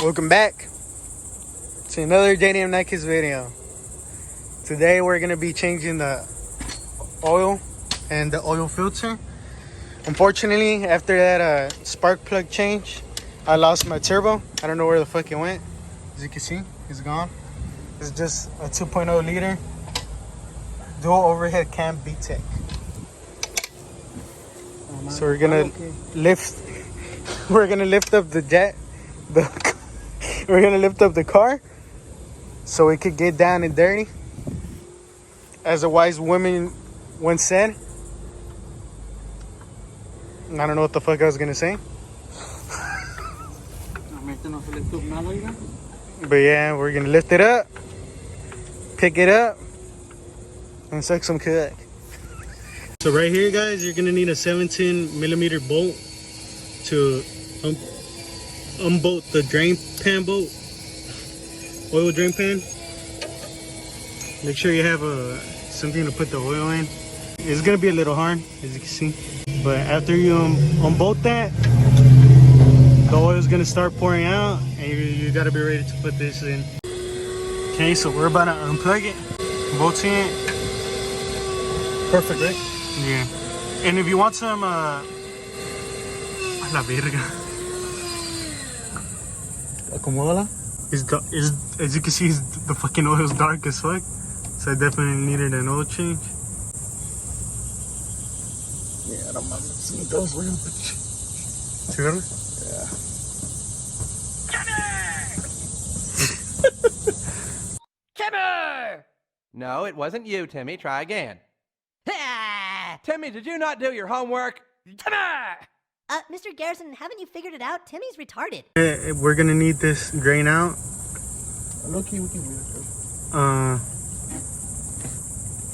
Welcome back to another JDM Nikes video. Today we're gonna be changing the oil and the oil filter. Unfortunately, after that spark plug change, I lost my turbo. I don't know where the fuck it went. As you can see, it's gone. It's just a 2.0 liter dual overhead cam VTEC. So we're gonna lift. We're gonna lift up the jet. We're gonna lift up the car so it could get down and dirty. As a wise woman once said. I don't know what the fuck I was gonna say. But yeah, we're gonna lift it up, pick it up, and suck some cook. So right here, guys, you're gonna need a 17mm bolt to unbolt the drain pan bolt, oil drain pan. Make sure you have something to put the oil in. It's gonna be a little hard, as you can see, but after you unbolt that, the oil is gonna start pouring out, and you gotta be ready to put this in. Okay, so we're about to unplug it, bolting it. Perfect, right? Yeah. And if you want some, la verga. Acomódala. As you can see, the fucking oil is dark as fuck. So I definitely needed an oil change. Yeah, no mames. See those real bitch. ¿Sí, Timmy! No, it wasn't you, Timmy. Try again. Timmy, did you not do your homework? Timmy! Mr. Garrison, haven't you figured it out? Timmy's retarded. We're gonna need this drain out.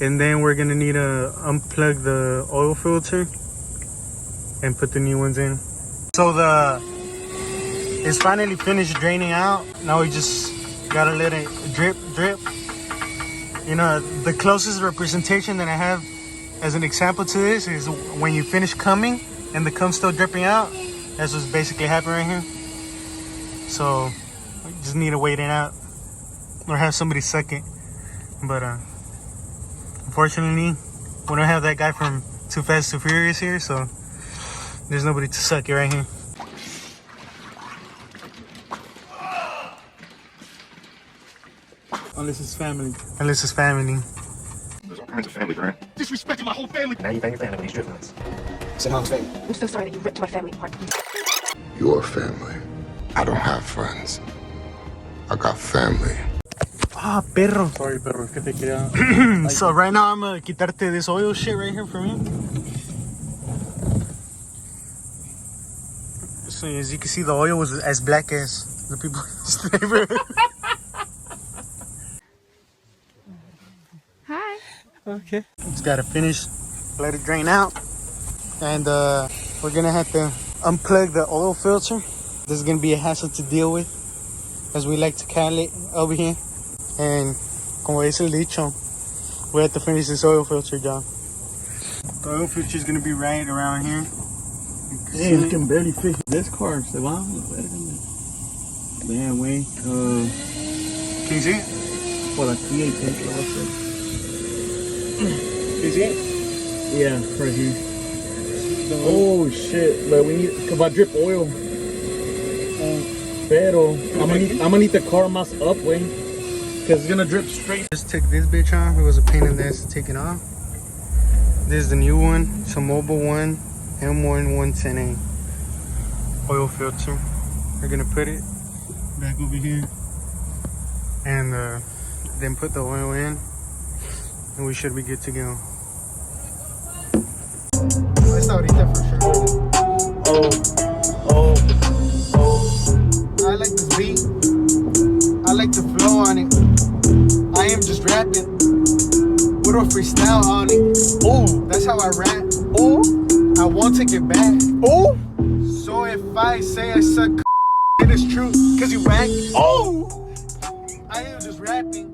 And then we're gonna need to unplug the oil filter and put the new ones in. So it's finally finished draining out. Now we just gotta let it drip. You know, the closest representation that I have as an example to this is when you finish coming and the cum's still dripping out. That's what's basically happening right here. So we just need to wait it out or have somebody suck it. But unfortunately, we don't have that guy from Too Fast Too Furious here, so there's nobody to suck it right here. Unless it's family. Unless it's family. There's all kinds of family, right? Disrespecting my whole family. Now you bang your family with these strip nuts. It's mom's family. I'm so sorry that you ripped my family apart. Your family. I don't have friends. I got family. Ah, perro. Sorry, perro. Es que te quería... So right now I'm gonna quitarte this oil shit right here from you. So as you can see, the oil was as black as the people in this neighborhood. Hi. Okay. Just gotta finish, let it drain out, and we're gonna have to unplug the oil filter. This is gonna be a hassle to deal with, as we like to call it over here. And como dice el dicho, we have to finish this oil filter job. The oil filter is gonna be right around here. Damn, you can barely fit this car. Se va. Damn, way. Can you see it? Por aquí hay que lo va a hacer. Can you see it? Yeah, right here. Oh shit! Like we need, if I drip oil. Pero I'm gonna need the car mass up, way, cause it's gonna drip straight. Just took this bitch off. It was a pain in the ass to take it off. This is the new one. It's a mobile one. M1110A oil filter. We're gonna put it back over here and then put the oil in, and we should be good to go. It's ahorita for sure. Oh. I like this beat. I like the flow on it. I am just rapping. Put a freestyle on it. Oh, that's how I rap. Oh. I won't take it back. Oh! So if I say I suck, it is true, cause you whack. Oh! I am just rapping.